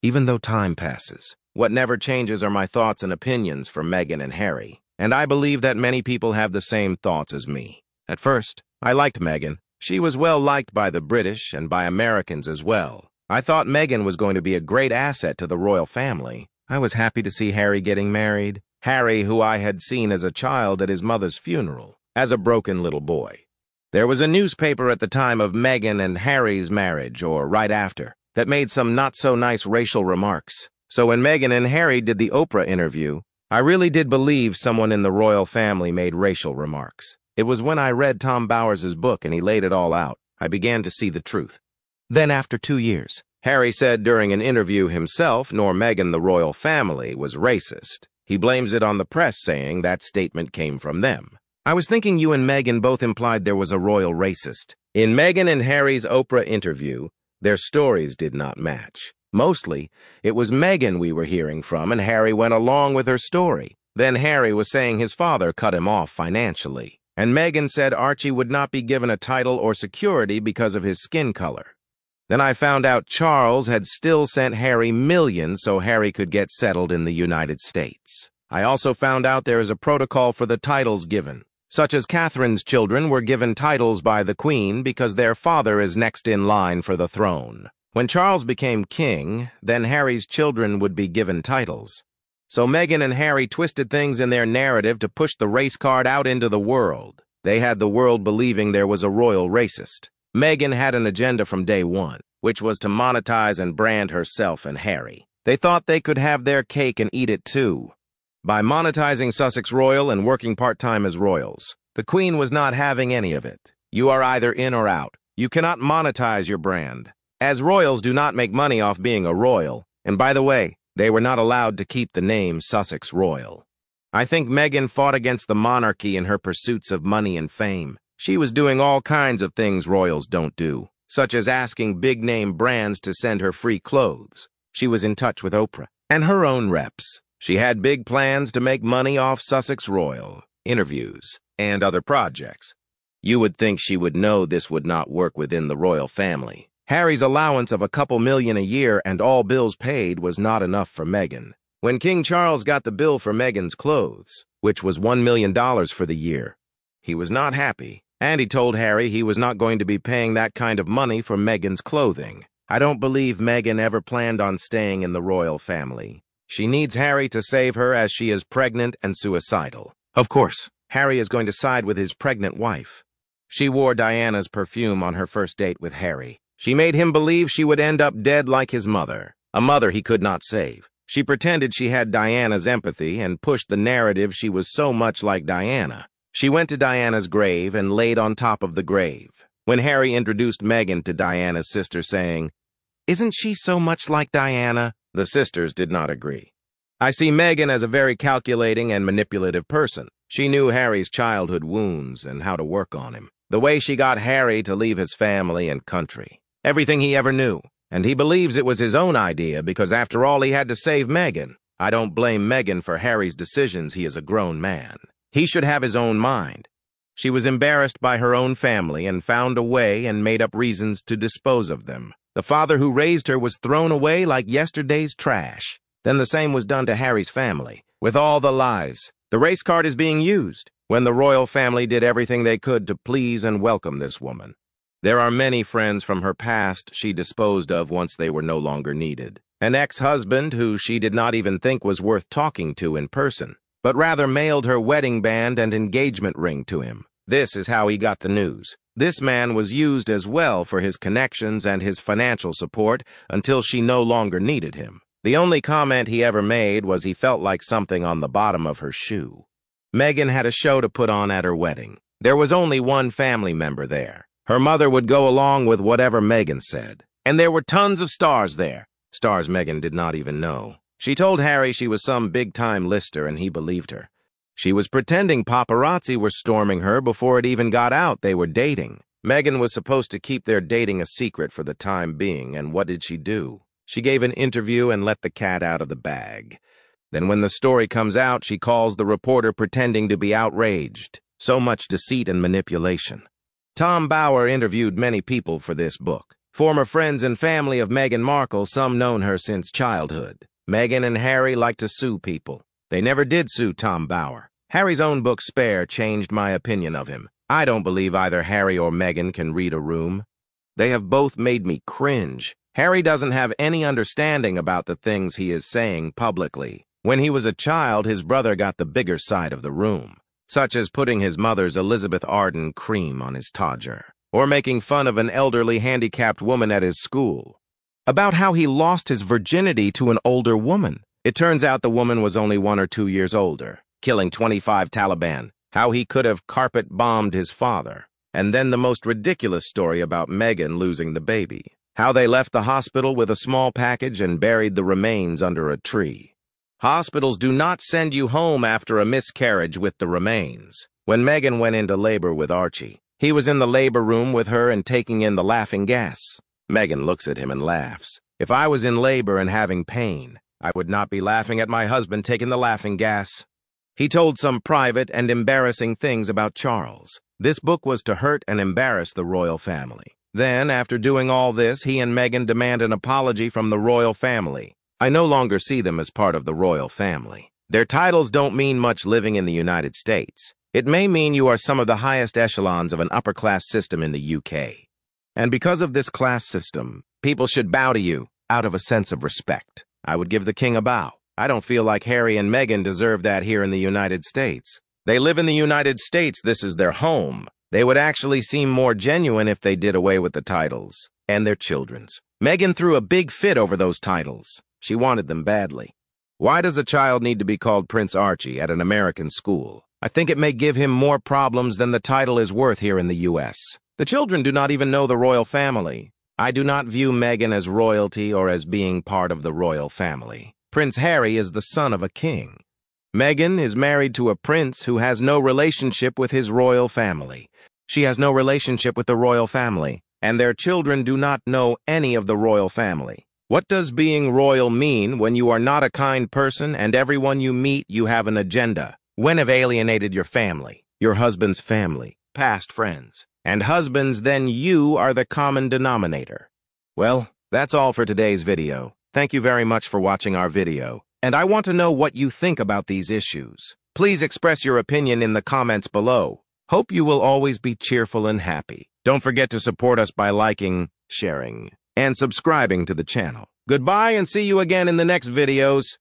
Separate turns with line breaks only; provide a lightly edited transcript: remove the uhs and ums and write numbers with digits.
even though time passes. What never changes are my thoughts and opinions for Meghan and Harry, and I believe that many people have the same thoughts as me. At first, I liked Meghan. She was well liked by the British and by Americans as well. I thought Meghan was going to be a great asset to the royal family. I was happy to see Harry getting married. Harry, who I had seen as a child at his mother's funeral, as a broken little boy. There was a newspaper at the time of Meghan and Harry's marriage, or right after, that made some not-so-nice racial remarks. So when Meghan and Harry did the Oprah interview, I really did believe someone in the royal family made racial remarks. It was when I read Tom Bowers's book and he laid it all out, I began to see the truth. Then after 2 years, Harry said during an interview himself, nor Meghan the royal family was racist. He blames it on the press, saying that statement came from them. I was thinking you and Meghan both implied there was a royal racist. In Meghan and Harry's Oprah interview, their stories did not match. Mostly, it was Meghan we were hearing from, and Harry went along with her story. Then Harry was saying his father cut him off financially, and Meghan said Archie would not be given a title or security because of his skin color. Then I found out Charles had still sent Harry millions so Harry could get settled in the United States. I also found out there is a protocol for the titles given, such as Catherine's children were given titles by the Queen because their father is next in line for the throne. When Charles became king, then Harry's children would be given titles. So Meghan and Harry twisted things in their narrative to push the race card out into the world. They had the world believing there was a royal racist. Meghan had an agenda from day one, which was to monetize and brand herself and Harry. They thought they could have their cake and eat it too. By monetizing Sussex Royal and working part-time as royals, the Queen was not having any of it. You are either in or out. You cannot monetize your brand. As royals do not make money off being a royal, and by the way, they were not allowed to keep the name Sussex Royal. I think Meghan fought against the monarchy in her pursuits of money and fame. She was doing all kinds of things royals don't do, such as asking big-name brands to send her free clothes. She was in touch with Oprah and her own reps. She had big plans to make money off Sussex Royal, interviews, and other projects. You would think she would know this would not work within the royal family. Harry's allowance of a couple million a year and all bills paid was not enough for Meghan. When King Charles got the bill for Meghan's clothes, which was $1 million for the year, he was not happy, and he told Harry he was not going to be paying that kind of money for Meghan's clothing. I don't believe Meghan ever planned on staying in the royal family. She needs Harry to save her as she is pregnant and suicidal. Of course, Harry is going to side with his pregnant wife. She wore Diana's perfume on her first date with Harry. She made him believe she would end up dead like his mother, a mother he could not save. She pretended she had Diana's empathy and pushed the narrative she was so much like Diana. She went to Diana's grave and laid on top of the grave. When Harry introduced Meghan to Diana's sister saying, "Isn't she so much like Diana?" the sisters did not agree. I see Meghan as a very calculating and manipulative person. She knew Harry's childhood wounds and how to work on him. The way she got Harry to leave his family and country. Everything he ever knew. And he believes it was his own idea because after all he had to save Meghan. I don't blame Meghan for Harry's decisions. He is a grown man. He should have his own mind. She was embarrassed by her own family and found a way and made up reasons to dispose of them. The father who raised her was thrown away like yesterday's trash. Then the same was done to Harry's family, with all the lies. The race card is being used, when the royal family did everything they could to please and welcome this woman. There are many friends from her past she disposed of once they were no longer needed. An ex-husband who she did not even think was worth talking to in person, but rather mailed her wedding band and engagement ring to him. This is how he got the news. This man was used as well for his connections and his financial support until she no longer needed him. The only comment he ever made was he felt like something on the bottom of her shoe. Meghan had a show to put on at her wedding. There was only one family member there. Her mother would go along with whatever Meghan said. And there were tons of stars there. Stars Meghan did not even know. She told Harry she was some big-time lister and he believed her. She was pretending paparazzi were storming her before it even got out they were dating. Meghan was supposed to keep their dating a secret for the time being, and what did she do? She gave an interview and let the cat out of the bag. Then when the story comes out, she calls the reporter pretending to be outraged. So much deceit and manipulation. Tom Bower interviewed many people for this book. Former friends and family of Meghan Markle, some known her since childhood. Meghan and Harry like to sue people. They never did sue Tom Bower. Harry's own book, Spare, changed my opinion of him. I don't believe either Harry or Meghan can read a room. They have both made me cringe. Harry doesn't have any understanding about the things he is saying publicly. When he was a child, his brother got the bigger side of the room, such as putting his mother's Elizabeth Arden cream on his todger, or making fun of an elderly handicapped woman at his school, about how he lost his virginity to an older woman. It turns out the woman was only 1 or 2 years older, killing 25 Taliban, how he could have carpet-bombed his father, and then the most ridiculous story about Meghan losing the baby, how they left the hospital with a small package and buried the remains under a tree. Hospitals do not send you home after a miscarriage with the remains. When Meghan went into labor with Archie, he was in the labor room with her and taking in the laughing gas. Meghan looks at him and laughs. If I was in labor and having pain, I would not be laughing at my husband taking the laughing gas. He told some private and embarrassing things about Charles. This book was to hurt and embarrass the royal family. Then, after doing all this, he and Meghan demand an apology from the royal family. I no longer see them as part of the royal family. Their titles don't mean much living in the United States. It may mean you are some of the highest echelons of an upper-class system in the UK. And because of this class system, people should bow to you out of a sense of respect. I would give the king a bow. I don't feel like Harry and Meghan deserve that here in the United States. They live in the United States. This is their home. They would actually seem more genuine if they did away with the titles and their children's. Meghan threw a big fit over those titles. She wanted them badly. Why does a child need to be called Prince Archie at an American school? I think it may give him more problems than the title is worth here in the U.S. The children do not even know the royal family. I do not view Meghan as royalty or as being part of the royal family. Prince Harry is the son of a king. Meghan is married to a prince who has no relationship with his royal family. She has no relationship with the royal family, and their children do not know any of the royal family. What does being royal mean when you are not a kind person and everyone you meet you have an agenda? When have alienated your family, your husband's family, past friends, and husbands, then you are the common denominator. Well, that's all for today's video. Thank you very much for watching our video, and I want to know what you think about these issues. Please express your opinion in the comments below. Hope you will always be cheerful and happy. Don't forget to support us by liking, sharing, and subscribing to the channel. Goodbye and see you again in the next videos.